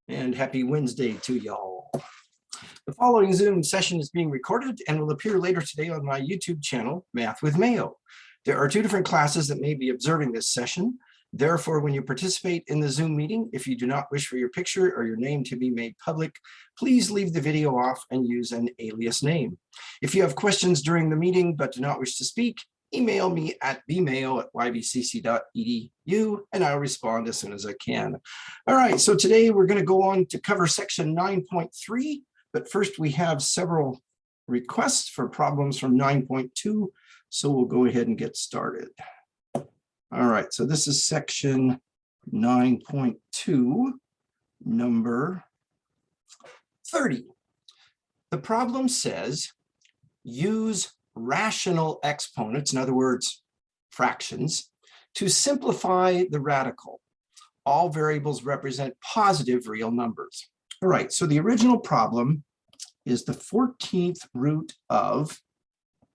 and happy Wednesday to y'all. The following Zoom session is being recorded and will appear later today on my YouTube channel, Math with Mayo. There are two different classes that may be observing this session. Therefore, when you participate in the Zoom meeting, if you do not wish for your picture or your name to be made public, please leave the video off and use an alias name. If you have questions during the meeting but do not wish to speak, email me at bmayo@ybcc.edu and I'll respond as soon as I can. All right, so today we're going to go on to cover section 9.3, but first we have several requests for problems from 9.2, so we'll go ahead and get started. All right, so this is section 9.2, number 30. The problem says use rational exponents, in other words, fractions, to simplify the radical. All variables represent positive real numbers. All right, so the original problem is the 14th root of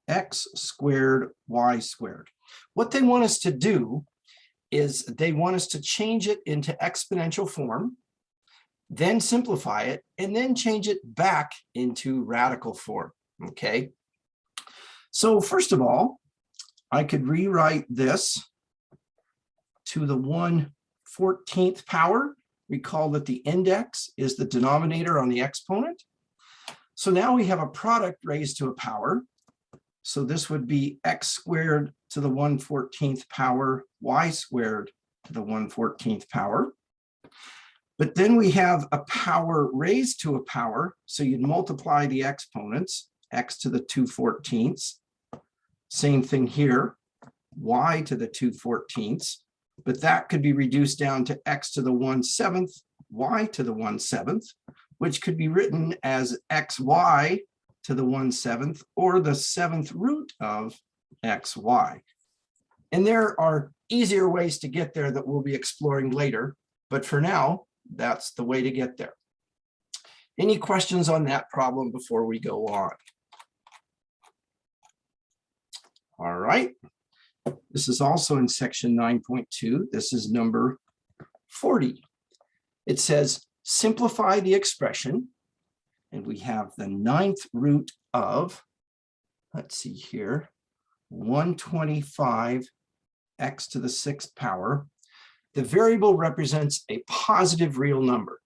x squared y squared. What they want us to do is they want us to change it into exponential form, then simplify it, and then change it back into radical form, okay? So first of all, I could rewrite this to the 1/14th power. Recall that the index is the denominator on the exponent. So now we have a product raised to a power. So this would be x squared to the 1/14th power, y squared to the 1/14th power. But then we have a power raised to a power. So you'd multiply the exponents, x to the 2/14ths. Same thing here, y to the 2/14ths. But that could be reduced down to x to the 1/7th, y to the 1/7th, which could be written as xy to the 1/7th, or the 7th root of xy. And there are easier ways to get there that we'll be exploring later, but for now, that's the way to get there. Any questions on that problem before we go on? All right, this is also in section 9.2. This is number 40. It says, simplify the expression. And we have the 9th root of, let's see here, 125 x to the 6th power. The variable represents a positive real number.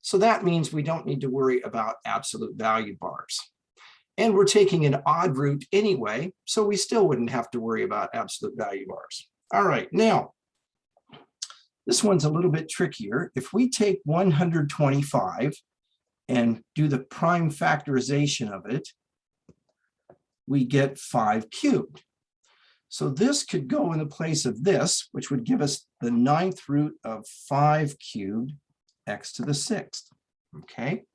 So that means we don't need to worry about absolute value bars. And we're taking an odd root anyway, so we still wouldn't have to worry about absolute value bars. All right, now, this one's a little bit trickier. If we take 125 and do the prime factorization of it, we get 5 cubed. So this could go in the place of this, which would give us the 9th root of 5 cubed x to the 6th, okay?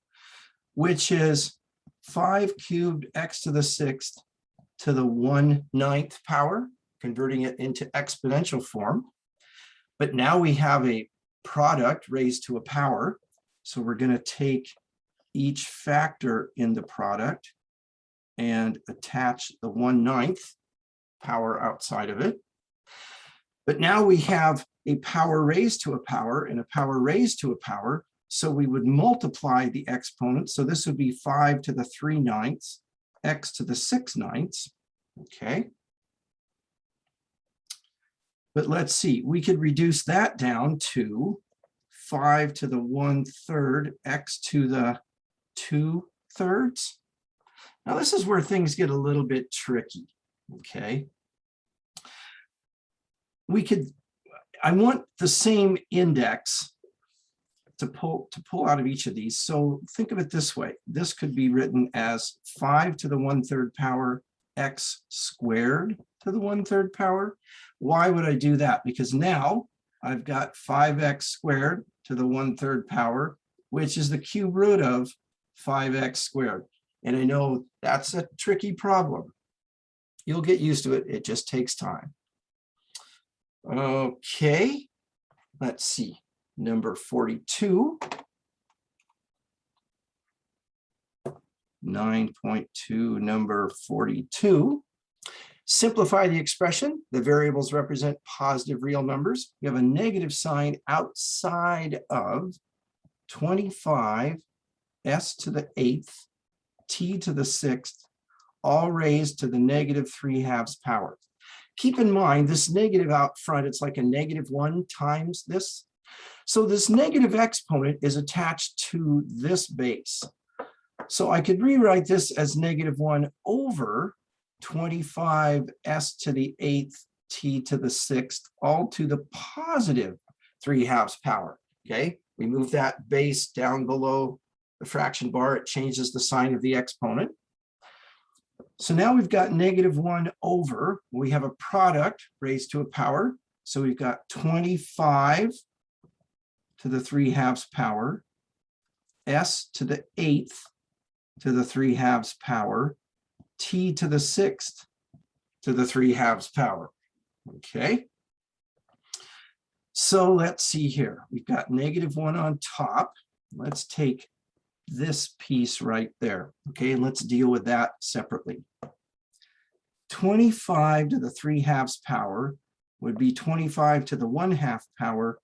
Which is 5 cubed x to the 6th to the 1/9 power, converting it into exponential form. But now we have a product raised to a power, so we're going to take each factor in the product and attach the 1/9 power outside of it. But now we have a power raised to a power and a power raised to a power, so we would multiply the exponents. So this would be 5 to the 3/9, x to the 6/9, okay? But let's see, we could reduce that down to 5 to the 1/3, x to the 2/3. Now this is where things get a little bit tricky, okay? I want the same index to pull out of each of these. So think of it this way. This could be written as 5 to the 1/3 power, x squared to the 1/3 power. Why would I do that? Because now I've got 5x squared to the 1/3 power, which is the cube root of 5x squared. And I know that's a tricky problem. You'll get used to it. It just takes time. Okay, let's see. Number 42. 9.2, number 42. Simplify the expression. The variables represent positive real numbers. We have a negative sign outside of 25 s to the 8th t to the 6th, all raised to the negative 3/2 power. Keep in mind this negative out front, it's like a -1 times this. So this negative exponent is attached to this base. So I could rewrite this as -1 over 25 s to the 8th t to the 6th, all to the positive 3/2 power. Okay, we move that base down below the fraction bar, it changes the sign of the exponent. So now we've got -1 over, we have a product raised to a power. So we've got 25 to the 3/2 power, s to the 8th to the 3/2 power, t to the 6th to the 3/2 power. Okay. So let's see here. We've got -1 on top. Let's take this piece right there. Okay, and let's deal with that separately. 25 to the 3/2 power would be 25 to the 1/2 power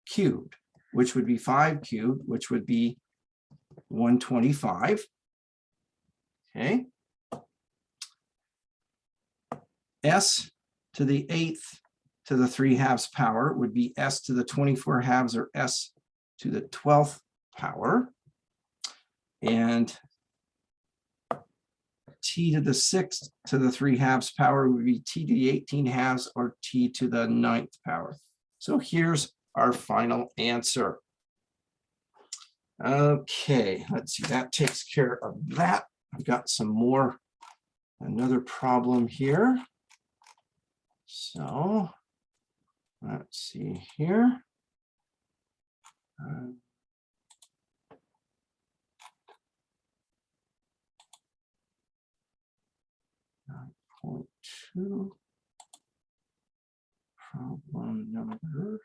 cubed, which would be 5 cubed, which would be 125. Okay. S to the 8th to the 3/2 power would be s to the 24/2 or s to the 12th power. And t to the 6th to the 3/2 power would be t to the 18/2 or t to the 9th power. So here's our final answer. Okay, let's see, that takes care of that. I've got some more, another problem here. So let's see here. 9.2, problem number,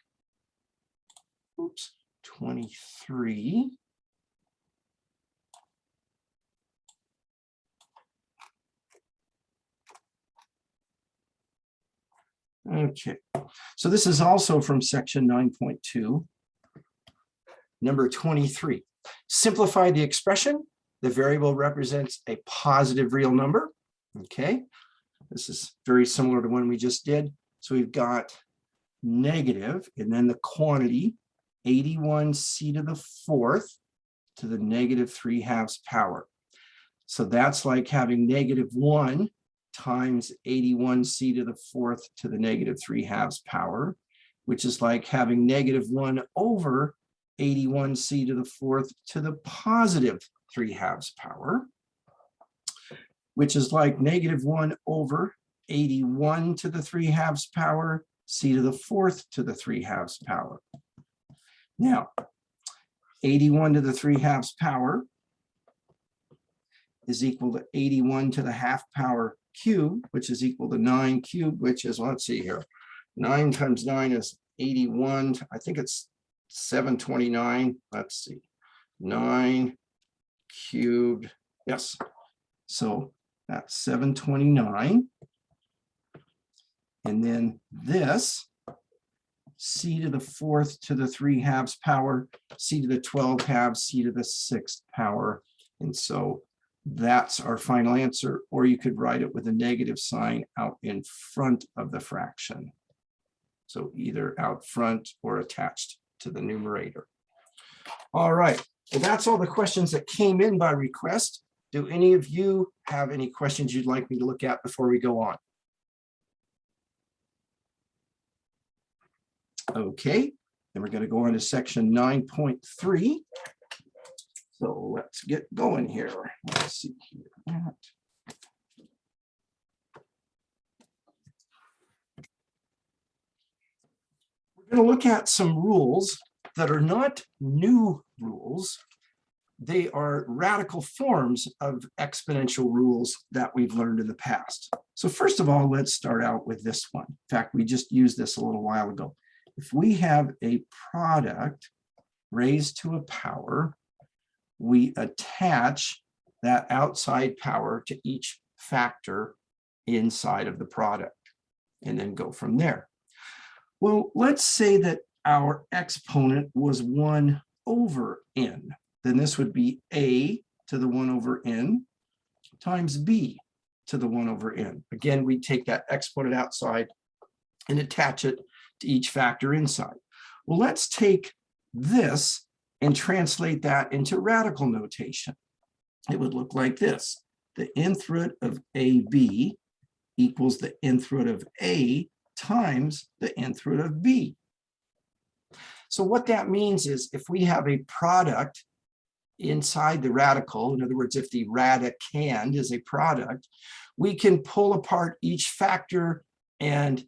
23. Okay, so this is also from section 9.2, number 23. Simplify the expression. The variable represents a positive real number. Okay, this is very similar to one we just did. So we've got negative, and then the quantity, 81c to the 4th to the negative 3/2 power. So that's like having -1 times 81c to the 4th to the negative 3/2 power, which is like having -1 over 81c to the 4th to the positive 3/2 power, which is like -1 over 81 to the 3/2 power, c to the 4th to the 3/2 power. Now, 81 to the 3/2 power is equal to 81 to the 1/2 power cubed, which is equal to 9 cubed, which is, let's see here, 9 times 9 is 81. I think it's 729. Let's see, 9 cubed. Yes. So that's 729. And then this, c to the 4th to the 3/2 power, c to the 12/2, c to the 6th power. And so that's our final answer, or you could write it with a negative sign out in front of the fraction. So either out front or attached to the numerator. All right, well, that's all the questions that came in by request. Do any of you have any questions you'd like me to look at before we go on? Okay, then we're going to go on to section 9.3. So let's get going here. Let's see here. We're going to look at some rules that are not new rules. They are radical forms of exponential rules that we've learned in the past. So first of all, let's start out with this one. In fact, we just used this a little while ago. If we have a product raised to a power, we attach that outside power to each factor inside of the product and then go from there. Well, let's say that our exponent was 1 over n. Then this would be a to the 1 over n times b to the 1 over n. Again, we take that exponent outside and attach it to each factor inside. Well, let's take this and translate that into radical notation. It would look like this. The nth root of ab equals the nth root of a times the nth root of b. So what that means is if we have a product inside the radical, in other words, if the radicand is a product, we can pull apart each factor and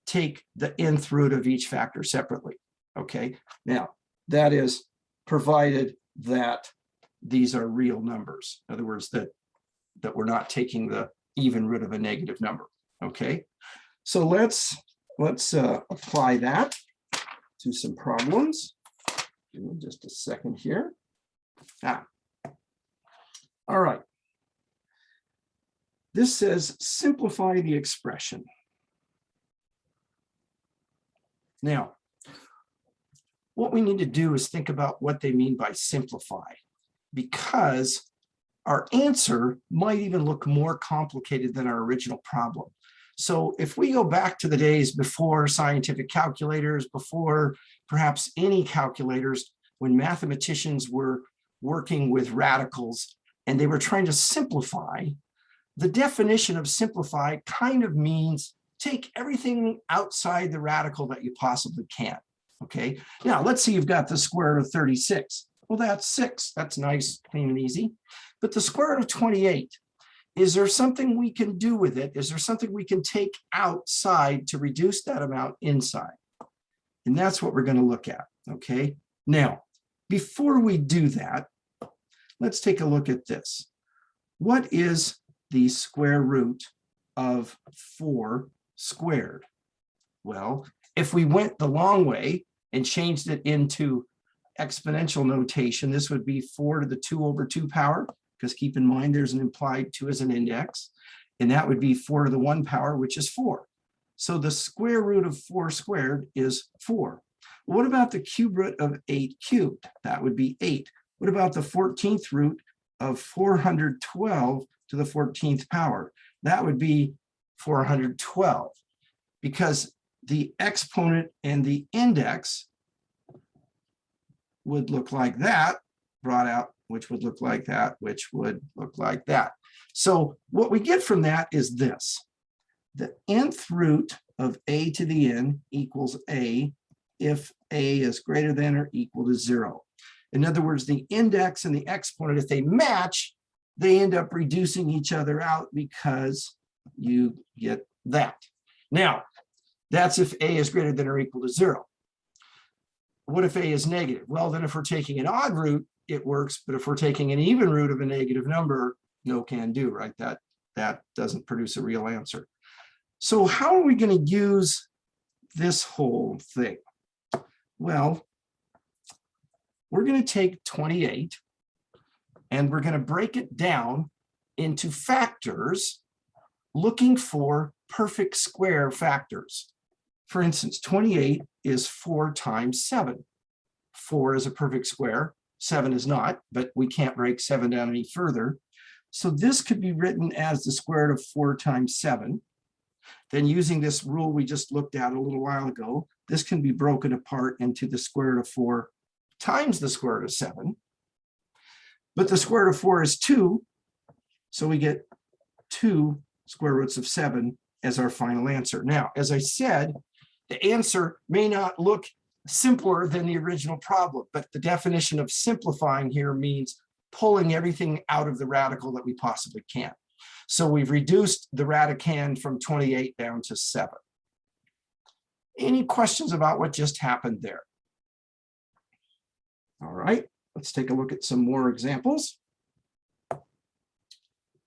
take the nth root of each factor separately. Okay, now that is provided that these are real numbers. In other words, that we're not taking the even root of a negative number. Okay, so let's apply that to some problems. Give me just a second here. All right. This says simplify the expression. Now, what we need to do is think about what they mean by simplify, because our answer might even look more complicated than our original problem. So if we go back to the days before scientific calculators, before perhaps any calculators, when mathematicians were working with radicals and they were trying to simplify, the definition of simplify kind of means take everything outside the radical that you possibly can. Okay, now let's say you've got the square root of 36. Well, that's 6. That's nice, clean and easy. But the square root of 28, is there something we can do with it? Is there something we can take outside to reduce that amount inside? And that's what we're going to look at. Okay, now, before we do that, let's take a look at this. What is the square root of 4 squared? Well, if we went the long way and changed it into exponential notation, this would be 4 to the 2 over 2 power, because keep in mind there's an implied 2 as an index, and that would be 4 to the 1 power, which is 4. So the square root of 4 squared is 4. What about the cube root of 8 cubed? That would be 8. What about the 14th root of 412 to the 14th power? That would be 412, because the exponent and the index would look like that, brought out, which would look like that, which would look like that. So what we get from that is this. The nth root of a to the n equals a if a is greater than or equal to 0. In other words, the index and the exponent, if they match, they end up reducing each other out because you get that. Now, that's if a is greater than or equal to 0. What if a is negative? Well, then if we're taking an odd root, it works, but if we're taking an even root of a negative number, no can do, right? That doesn't produce a real answer. So how are we going to use this whole thing? Well, we're going to take 28 and we're going to break it down into factors looking for perfect square factors. For instance, 28 is 4 times 7. 4 is a perfect square, 7 is not, but we can't break 7 down any further. So this could be written as the square root of 4 times 7. Then using this rule we just looked at a little while ago, this can be broken apart into the square root of 4 times the square root of 7. But the square root of 4 is 2, so we get 2 square roots of 7 as our final answer. Now, as I said, the answer may not look simpler than the original problem, but the definition of simplifying here means pulling everything out of the radical that we possibly can. So we've reduced the radicand from 28 down to 7. Any questions about what just happened there? All right, let's take a look at some more examples.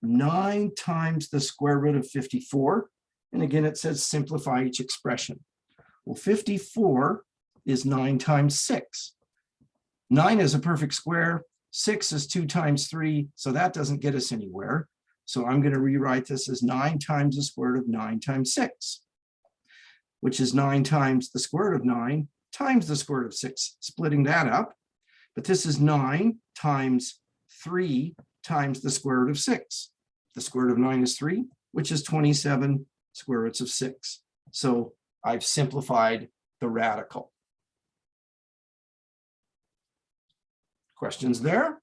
9 times the square root of 54. And again, it says simplify each expression. Well, 54 is 9 times 6. 9 is a perfect square. 6 is 2 times 3, so that doesn't get us anywhere. So I'm going to rewrite this as 9 times the square root of 9 times 6, which is 9 times the square root of 9 times the square root of 6. Splitting that up, but this is 9 times 3 times the square root of 6. The square root of 9 is 3, which is 27 square roots of 6. So I've simplified the radical. Questions there?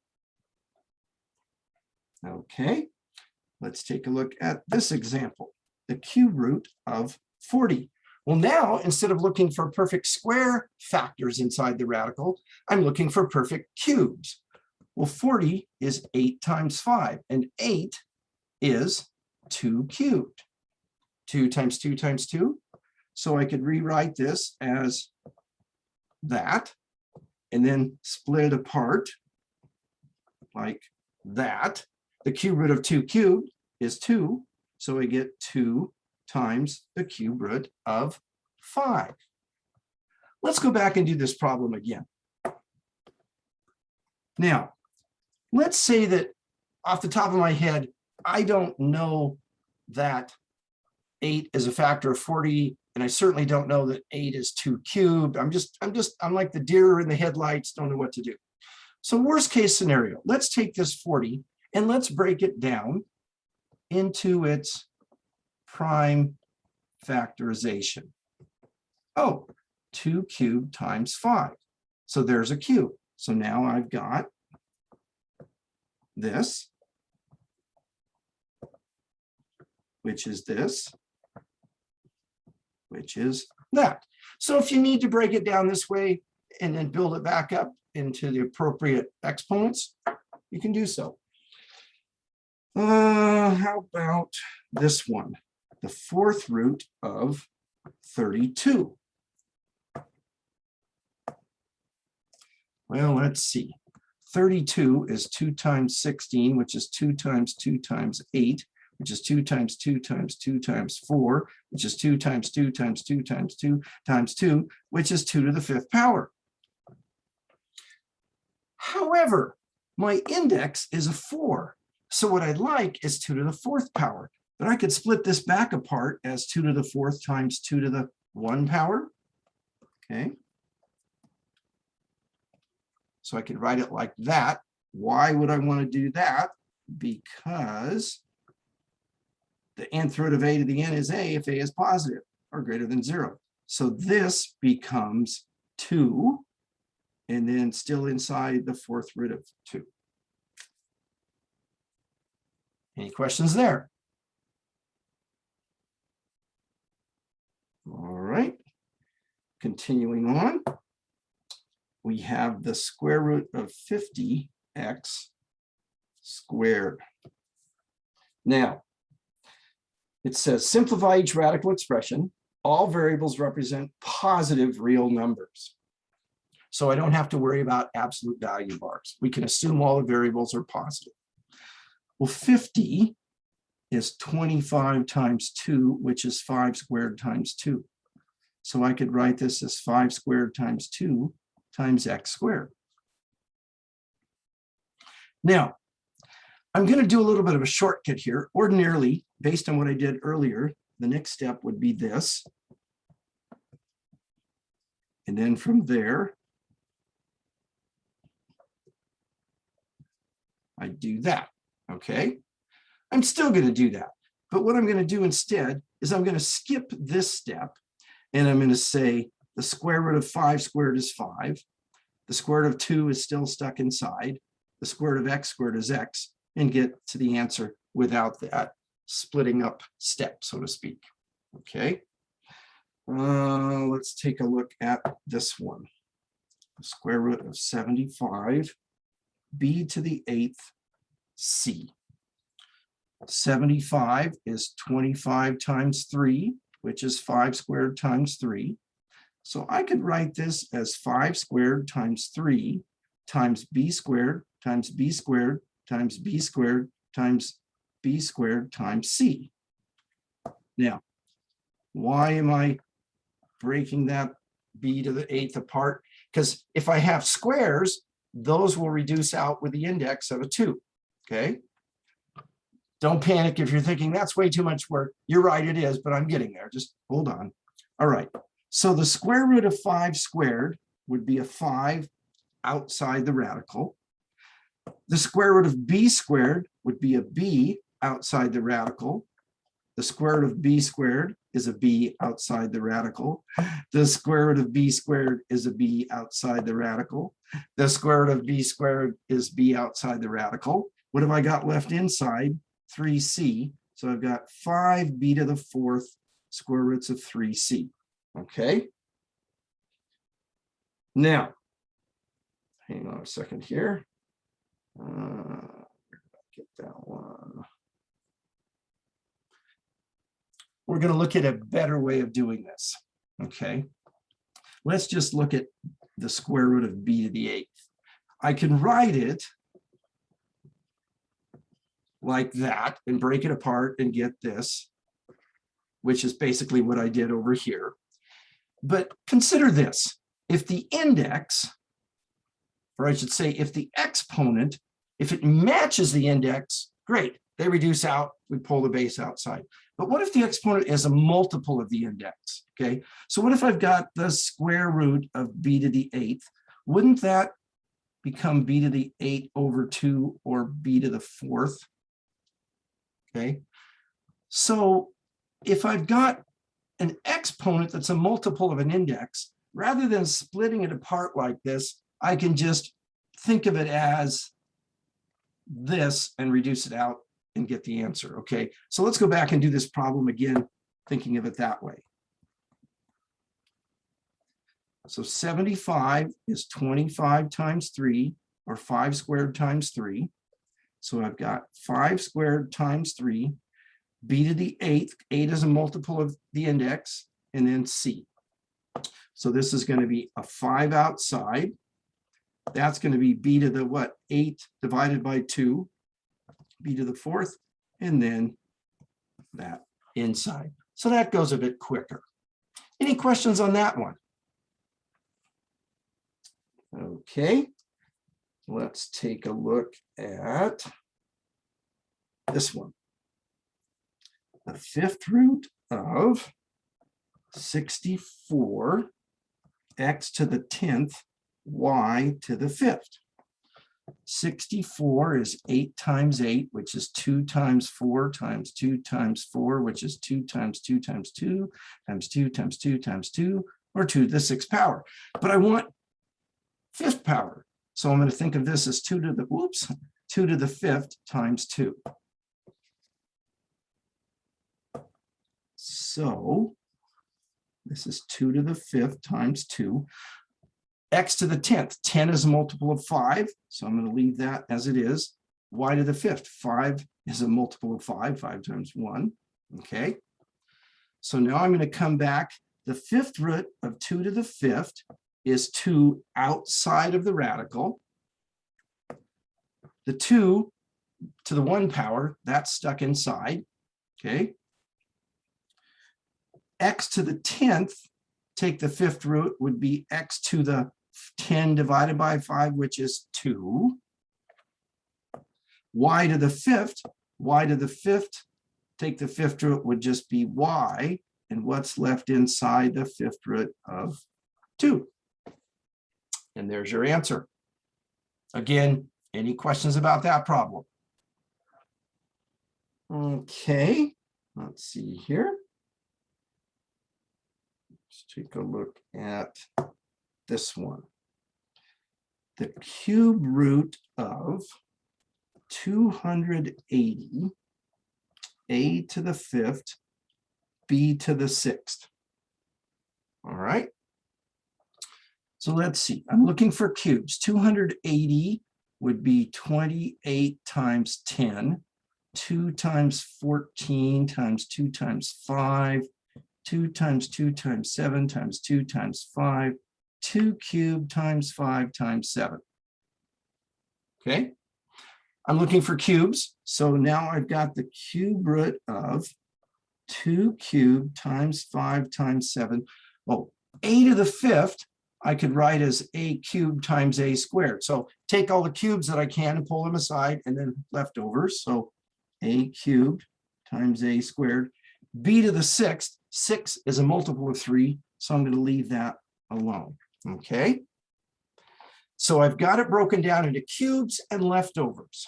Okay, let's take a look at this example, the cube root of 40. Well, now, instead of looking for perfect square factors inside the radical, I'm looking for perfect cubes. Well, 40 is 8 times 5, and 8 is 2 cubed. 2 times 2 times 2. So I could rewrite this as that, and then split it apart like that. The cube root of 2 cubed is 2, so I get 2 times the cube root of 5. Let's go back and do this problem again. Now, let's say that off the top of my head, I don't know that 8 is a factor of 40, and I certainly don't know that 8 is 2 cubed. I'm like the deer in the headlights, don't know what to do. So worst case scenario, let's take this 40 and let's break it down into its prime factorization. Oh, 2 cubed times 5. So there's a cube. So now I've got this, which is this, which is that. So if you need to break it down this way and then build it back up into the appropriate exponents, you can do so. How about this one? The fourth root of 32. Well, let's see. 32 is 2 times 16, which is 2 times 2 times 8, which is 2 times 2 times 2 times 4, which is 2 times 2 times 2 times 2 times 2, which is 2 to the 5th power. However, my index is a 4. So what I'd like is 2 to the 4th power. But I could split this back apart as 2 to the 4th times 2 to the 1 power. Okay. So I could write it like that. Why would I want to do that? Because the nth root of a to the n is a if a is positive or greater than 0. So this becomes 2, and then still inside the 4th root of 2. Any questions there? All right, continuing on. We have the square root of 50x squared. Now, it says simplify each radical expression. All variables represent positive real numbers. So I don't have to worry about absolute value bars. We can assume all the variables are positive. Well, 50 is 25 times 2, which is 5 squared times 2. So I could write this as 5 squared times 2 times x squared. Now, I'm going to do a little bit of a shortcut here. Ordinarily, based on what I did earlier, the next step would be this. And then from there, I do that. Okay, I'm still going to do that. But what I'm going to do instead is I'm going to skip this step, and I'm going to say the square root of 5 squared is 5. The square root of 2 is still stuck inside. The square root of x squared is x, and get to the answer without that splitting up step, so to speak. Okay, let's take a look at this one. The square root of 75, b to the 8th c. 75 is 25 times 3, which is 5 squared times 3. So I could write this as 5 squared times 3 times b squared times b squared times b squared times b squared times c. Now, why am I breaking that b to the 8th apart? Because if I have squares, those will reduce out with the index of a 2. Okay. Don't panic if you're thinking that's way too much work. You're right, it is, but I'm getting there. Just hold on. All right. So the square root of 5 squared would be a 5 outside the radical. The square root of b squared would be a b outside the radical. The square root of b squared is a b outside the radical. The square root of b squared is a b outside the radical. The square root of b squared is b outside the radical. What have I got left inside? 3c. So I've got 5b to the fourth square roots of 3c. Okay. Now, hang on a second here. Get that one. We're going to look at a better way of doing this. Okay. Let's just look at the square root of b to the 8th. I can write it like that and break it apart and get this, which is basically what I did over here. But consider this. If the index, or I should say, if the exponent, if it matches the index, great. They reduce out, we pull the base outside. But what if the exponent is a multiple of the index? Okay, so what if I've got the square root of b to the 8th? Wouldn't that become b to the 8 over 2 or b to the 4th? Okay, so if I've got an exponent that's a multiple of an index, rather than splitting it apart like this, I can just think of it as this and reduce it out and get the answer. Okay, so let's go back and do this problem again, thinking of it that way. So 75 is 25 times 3, or 5 squared times 3. So I've got 5 squared times 3, b to the 8th. 8 is a multiple of the index, and then c. So this is going to be a 5 outside. That's going to be b to the what? 8 divided by 2, b to the 4th, and then that inside. So that goes a bit quicker. Any questions on that one? Okay, let's take a look at this one. The 5th root of 64 x to the 10th y to the 5th. 64 is 8 times 8, which is 2 times 4 times 2 times 4, which is 2 times 2 times 2 times 2 times 2 times 2, or 2 to the 6th power. But I want 5th power. So I'm going to think of this as 2 to the 5th times 2. So this is 2 to the 5th times 2. X to the 10th. 10 is a multiple of 5, so I'm going to leave that as it is. Y to the 5th. 5 is a multiple of 5. 5 times 1. Okay. So now I'm going to come back. The 5th root of 2 to the 5th is 2 outside of the radical. The 2 to the 1 power, that's stuck inside. Okay. X to the 10th, take the 5th root, would be x to the 10 divided by 5, which is 2. Y to the 5th, take the 5th root, would just be y. And what's left inside the 5th root of 2? And there's your answer. Again, any questions about that problem? Okay, let's see here. Let's take a look at this one. The cube root of 280, a to the 5th, b to the 6th. All right. So let's see. I'm looking for cubes. 280 would be 28 times 10, 2 times 14 times 2 times 5, 2 times 2 times 7 times 2 times 5, 2 cubed times 5 times 7. Okay, I'm looking for cubes. So now I've got the cube root of 2 cubed times 5 times 7. Well, a to the 5th, I could write as a cubed times a squared. So take all the cubes that I can and pull them aside, and then leftovers. So a cubed times a squared. B to the 6th, 6 is a multiple of 3, so I'm going to leave that alone. Okay. So I've got it broken down into cubes and leftovers.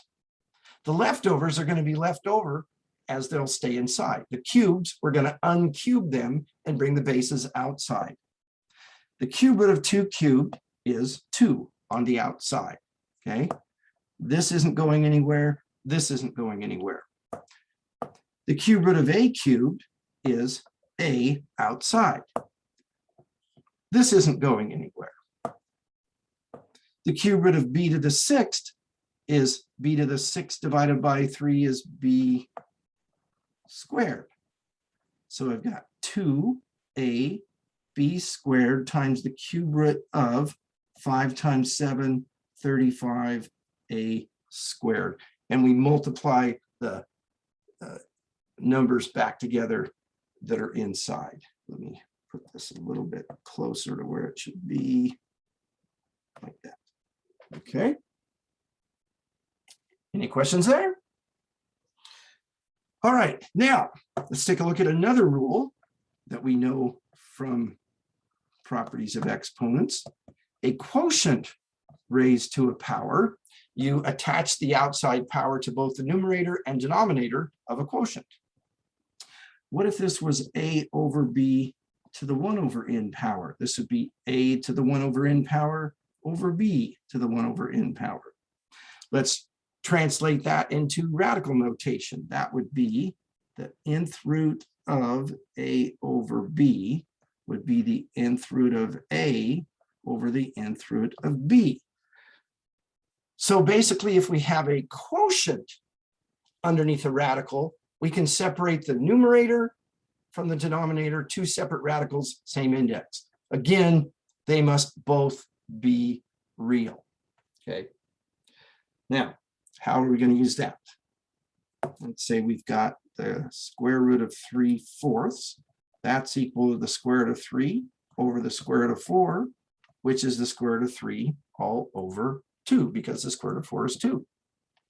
The leftovers are going to be left over as they'll stay inside. The cubes, we're going to uncube them and bring the bases outside. The cube root of 2 cubed is 2 on the outside, okay? This isn't going anywhere. This isn't going anywhere. The cube root of a cubed is a outside. This isn't going anywhere. The cube root of b to the 6th is b to the 6th divided by 3 is b squared. So I've got 2ab squared times the cube root of 5 times 7, 35a squared. And we multiply the numbers back together that are inside. Let me put this a little bit closer to where it should be, like that. Okay. Any questions there? All right, now let's take a look at another rule that we know from properties of exponents. A quotient raised to a power, you attach the outside power to both the numerator and denominator of a quotient. What if this was a over b to the 1 over n power? This would be a to the 1 over n power over b to the 1 over n power. Let's translate that into radical notation. That would be the nth root of a over b would be the nth root of a over the nth root of b. So basically, if we have a quotient underneath a radical, we can separate the numerator from the denominator, 2 separate radicals, same index. Again, they must both be real. Okay. Now, how are we going to use that? Let's say we've got the square root of 3/4. That's equal to the square root of 3 over the square root of 4, which is the square root of 3 all over 2, because the square root of 4 is 2.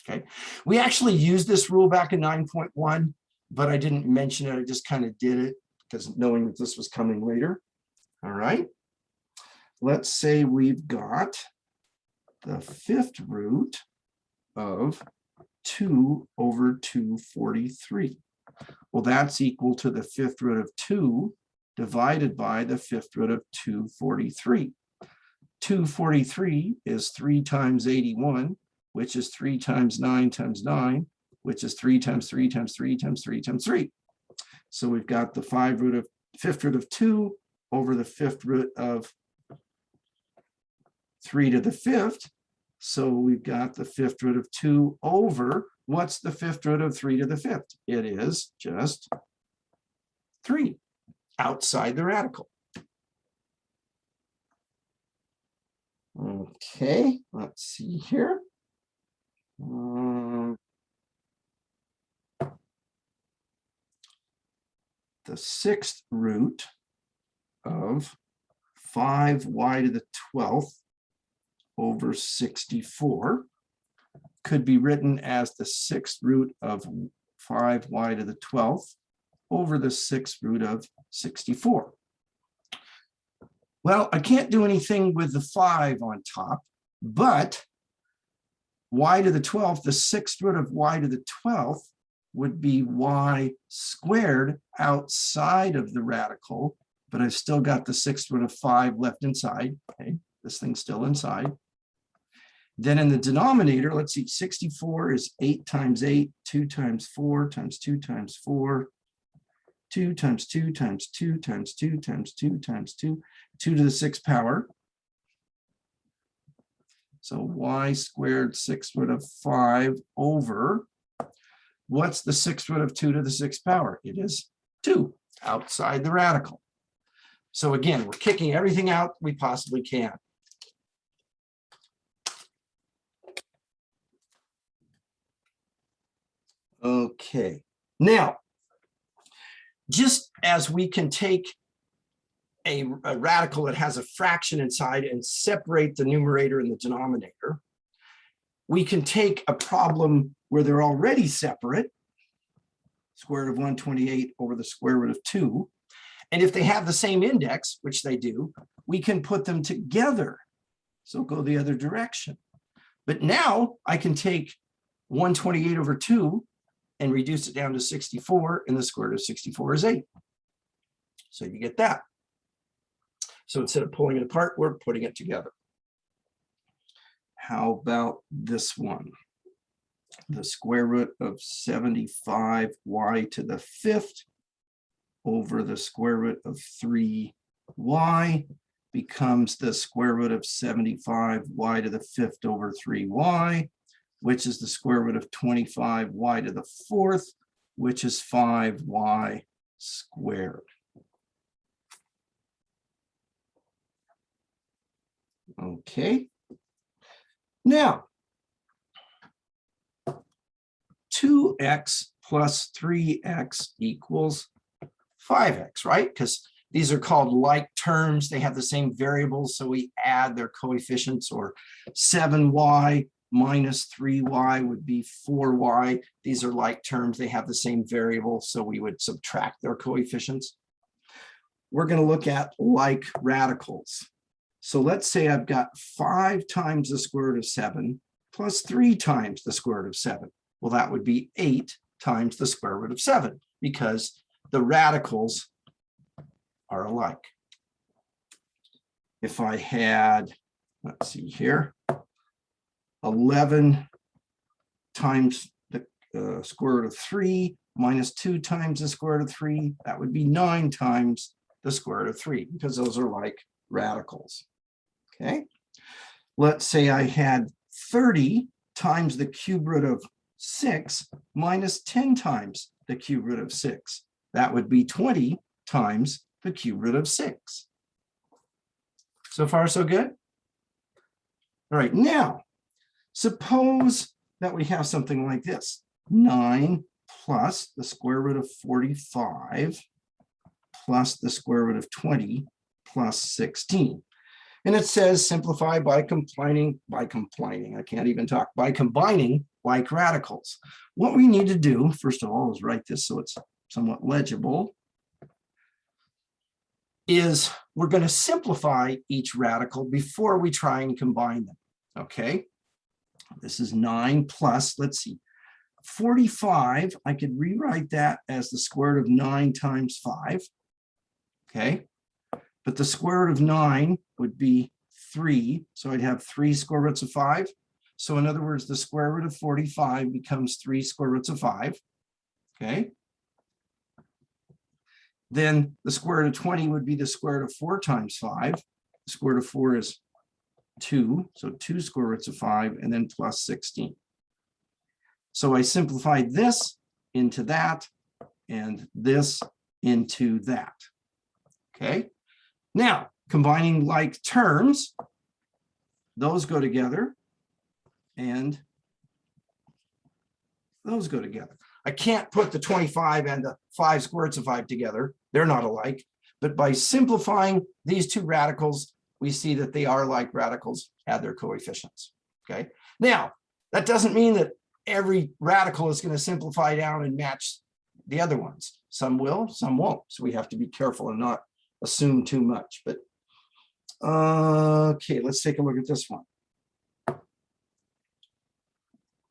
Okay. We actually used this rule back in 9.1, but I didn't mention it. I just kind of did it because knowing that this was coming later. All right. Let's say we've got the 5th root of 2 over 243. Well, that's equal to the 5th root of 2 divided by the 5th root of 243. 243 is 3 times 81, which is 3 times 9 times 9, which is 3 times 3 times 3 times 3 times 3. So we've got the 5th root of 2 over the 5th root of 3 to the 5th. So we've got the 5th root of 2 over, what's the 5th root of 3 to the 5th? It is just 3 outside the radical. Okay, let's see here. The 6th root of 5y to the 12th over 64 could be written as the 6th root of 5y to the 12th over the 6th root of 64. Well, I can't do anything with the 5 on top, but y to the 12th, the 6th root of y to the 12th would be y squared outside of the radical, but I've still got the 6th root of 5 left inside. Okay, this thing's still inside. Then in the denominator, let's see, 64 is 8 times 8, 2 times 4 times 2 times 4, 2 times 2 times 2 times 2 times 2 times 2, 2 to the 6th power. So y squared 6th root of 5 over, what's the 6th root of 2 to the 6th power? It is 2 outside the radical. So again, we're kicking everything out we possibly can. Okay, now, just as we can take a radical that has a fraction inside and separate the numerator and the denominator, we can take a problem where they're already separate, square root of 128 over the square root of 2, and if they have the same index, which they do, we can put them together so go the other direction. But now I can take 128 over 2 and reduce it down to 64, and the square root of 64 is 8. So you get that. So instead of pulling it apart, we're putting it together. How about this one? The square root of 75y to the 5th over the square root of 3y becomes the square root of 75y to the 5th over 3y, which is the square root of 25y to the 4th, which is 5y squared. Okay. Now, 2x plus 3x equals 5x, right? Because these are called like terms. They have the same variables, so we add their coefficients, or 7y minus 3y would be 4y. These are like terms. They have the same variable, so we would subtract their coefficients. We're going to look at like radicals. So let's say I've got 5 times the square root of 7 plus 3 times the square root of 7. Well, that would be 8 times the square root of 7, because the radicals are alike. If I had, let's see here, 11 times the square root of 3 minus 2 times the square root of 3, that would be 9 times the square root of 3, because those are like radicals. Okay, let's say I had 30 times the cube root of 6 minus 10 times the cube root of 6. That would be 20 times the cube root of 6. So far, so good? All right, now, suppose that we have something like this. 9 plus the square root of 45 plus the square root of 20 plus 16. And it says simplify by combining like radicals. What we need to do, first of all, is write this so it's somewhat legible, is we're going to simplify each radical before we try and combine them. Okay, this is 9 plus, let's see, 45. I could rewrite that as the square root of 9 times 5. Okay, but the square root of 9 would be 3, so I'd have 3 square roots of 5. So in other words, the square root of 45 becomes 3 square roots of 5. Okay. Then the square root of 20 would be the square root of 4 times 5. The square root of 4 is 2, so 2 square roots of 5, and then plus 16. So I simplified this into that, and this into that. Okay. Now, combining like terms, those go together, and those go together. I can't put the 25 and the 5 square roots of 5 together. They're not alike. But by simplifying these two radicals, we see that they are like radicals, add their coefficients. Okay. Now, that doesn't mean that every radical is going to simplify down and match the other ones. Some will, some won't. So we have to be careful and not assume too much. But okay, let's take a look at this one.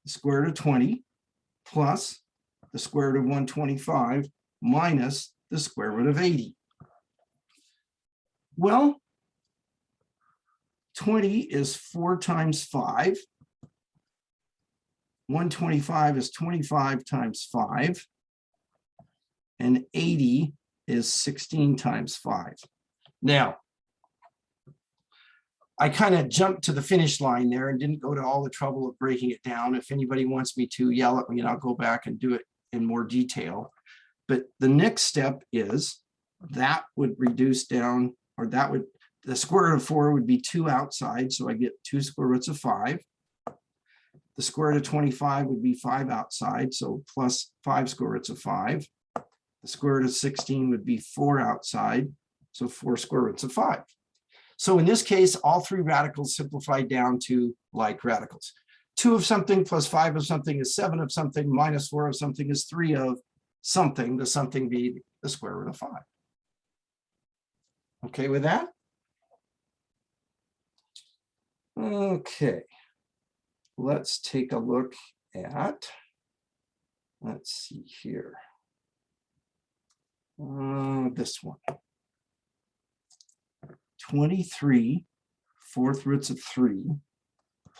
The square root of 20 plus the square root of 125 minus the square root of 80. Well, 20 is 4 times 5. 125 is 25 times 5. And 80 is 16 times 5. Now, I kind of jumped to the finish line there and didn't go to all the trouble of breaking it down. If anybody wants me to, yell at me and I'll go back and do it in more detail. But the next step is that would reduce down, or that would, the square root of 4 would be 2 outside, so I get 2 square roots of 5. The square root of 25 would be 5 outside, so plus 5 square roots of 5. The square root of 16 would be 4 outside, so 4 square roots of 5. So in this case, all 3 radicals simplified down to like radicals. 2 of something plus 5 of something is 7 of something, minus 4 of something is 3 of something, the something be the square root of 5. Okay with that? Okay, let's take a look at, let's see here. This one. 23 fourth roots of 3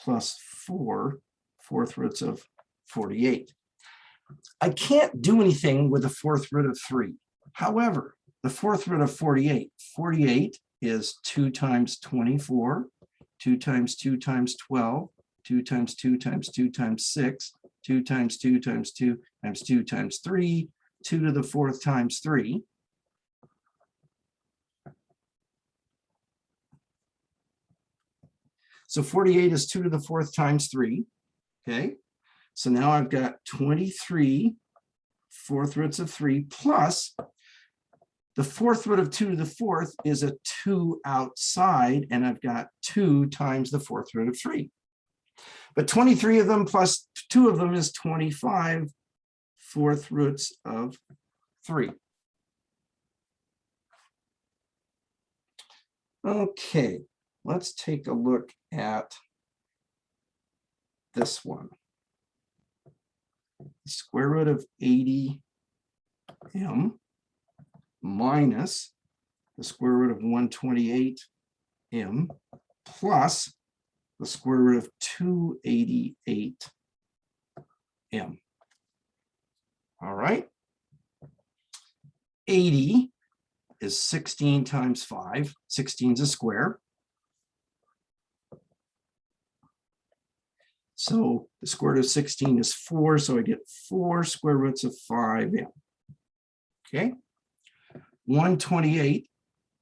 plus 4 fourth roots of 48. I can't do anything with the fourth root of 3. However, the fourth root of 48, 48 is 2 times 24, 2 times 2 times 12, 2 times 2 times 2 times 6, 2 times 2 times 2 times 2 times 3, 2 to the 4th times 3. So 48 is 2 to the 4th times 3. Okay, so now I've got 23 fourth roots of 3 plus the fourth root of 2 to the 4th is a 2 outside, and I've got 2 times the fourth root of 3. But 23 of them plus 2 of them is 25 fourth roots of 3. Okay, let's take a look at this one. The square root of 80m minus the square root of 128m plus the square root of 288m. All right. 80 is 16 times 5. 16 is a square. So the square root of 16 is 4, so I get 4 square roots of 5m. Okay. 128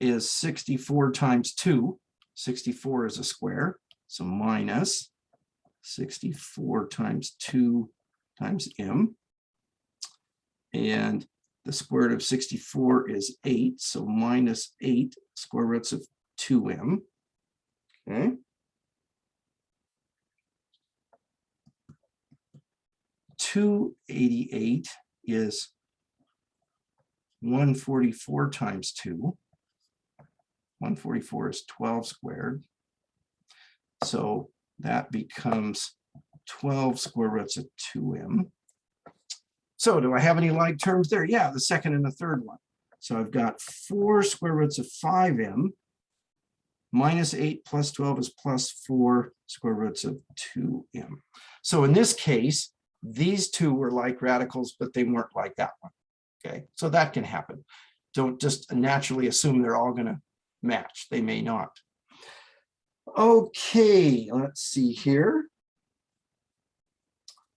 is 64 times 2. 64 is a square, so minus 64 times 2 times m. And the square root of 64 is 8, so minus 8 square roots of 2m. Okay. 288 is 144 times 2. 144 is 12 squared. So that becomes 12 square roots of 2m. So do I have any like terms there? Yeah, the second and the third one. So I've got 4 square roots of 5m minus 8 plus 12 is plus 4 square roots of 2m. So in this case, these two were like radicals, but they weren't like that one. Okay, so that can happen. Don't just naturally assume they're all going to match. They may not. Okay, let's see here.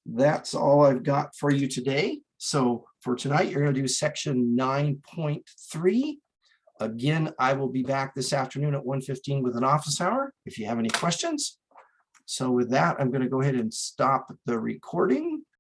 That's all I've got for you today. So for tonight, you're going to do section 9.3. Again, I will be back this afternoon at 1:15 with an office hour if you have any questions. So with that, I'm going to go ahead and stop the recording.